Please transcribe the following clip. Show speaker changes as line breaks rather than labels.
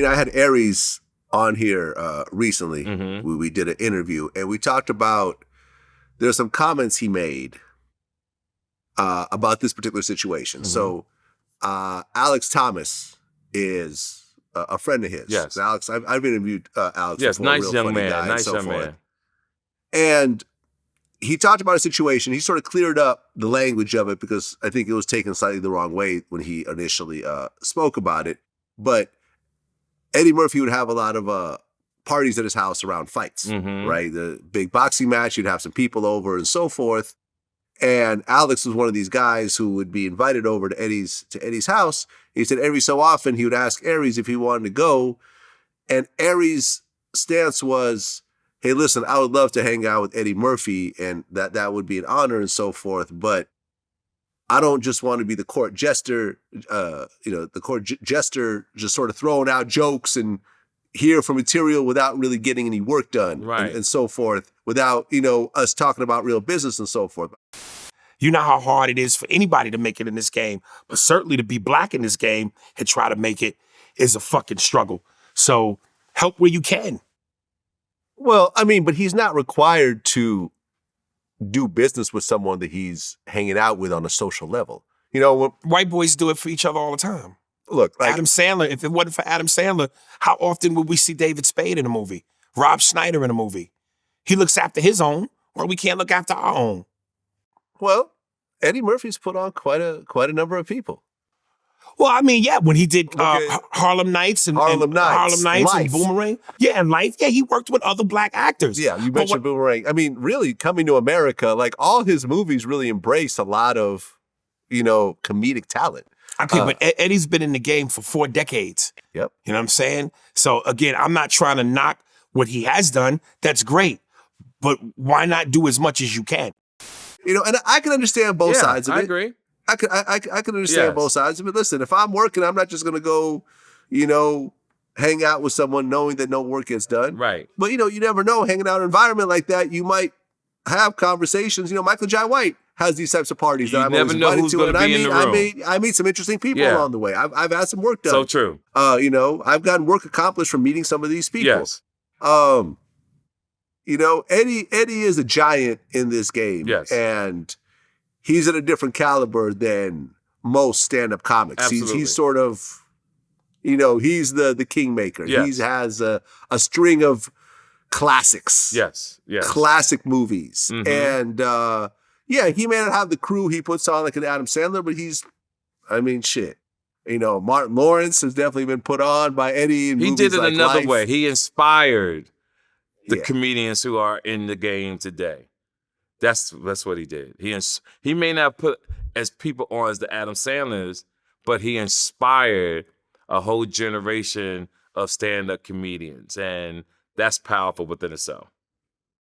I had Aries on here recently.
Mm-hmm.
We did an interview, and we talked about, there's some comments he made about this particular situation.
Mm-hmm.
So Alex Thomas is a friend of his.
Yes.
Alex, I've interviewed Alex
Yes,
before,
nice
real
young
funny
man,
guy
nice
and so
young
forth.
man.
And he talked about a situation. He sort of cleared up the language of it because I think it was taken slightly the wrong way when he initially spoke about it. But Eddie Murphy would have a lot of parties at his house around fights,
Mm-hmm.
right? The big boxing match, you'd have some people over and so forth. And Alex was one of these guys who would be invited over to Eddie's house. He said every so often he would ask Aries if he wanted to go. And Aries' stance was, hey, listen, I would love to hang out with Eddie Murphy and that would be an honor and so forth. But I don't just want to be the court jester, the court jester just sort of throwing out jokes and hear from material without really getting any work done,
right,
and so forth, without, us talking about real business and so forth.
You know how hard it is for anybody to make it in this game, but certainly to be black in this game and try to make it is a fucking struggle. So help where you can.
Well, I mean, but he's not required to do business with someone that he's hanging out with on a social level.
White boys do it for each other all the time.
Look, like
Adam Sandler, if it wasn't for Adam Sandler, how often would we see David Spade in a movie? Rob Schneider in a movie? He looks after his own, or we can't look after our own.
Well, Eddie Murphy's put on quite a number of people.
Well, I mean, yeah, when he did Harlem Nights and Boomerang. Yeah, and Life. Yeah, he worked with other black actors.
Yeah, you mentioned Boomerang. I mean, really, Coming to America, like all his movies really embrace a lot of, comedic talent.
Okay, but Eddie's been in the game for 4 decades.
Yep.
You know what I'm saying? So again, I'm not trying to knock what he has done. That's great. But why not do as much as you can?
And I can understand both sides of it.
I agree.
I can understand both sides of it. Listen, if I'm working, I'm not just going to go, hang out with someone knowing that no work gets done.
Right.
But, you never know. Hanging out in an environment like that, you might have conversations. Michael Jai White has these types of parties that I'm always invited to. And I meet some interesting people along the way. I've had some work done.
So true.
I've gotten work accomplished from meeting some of these people.
Yes.
Eddie is a giant in this game.
Yes.
And he's at a different caliber than most stand-up comics.
Absolutely.
He's sort of, he's the kingmaker.
Yes.
He has a string of classics.
Yes.
Classic movies.
Mm-hmm.
And he may not have the crew he puts on like an Adam Sandler, but shit. Martin Lawrence has definitely been put on by Eddie in movies
He did it
like
another
Life.
way. He inspired the comedians who are in the game today. That's what he did. He may not put as people on as the Adam Sandlers, but he inspired a whole generation of stand-up comedians, and that's powerful within itself.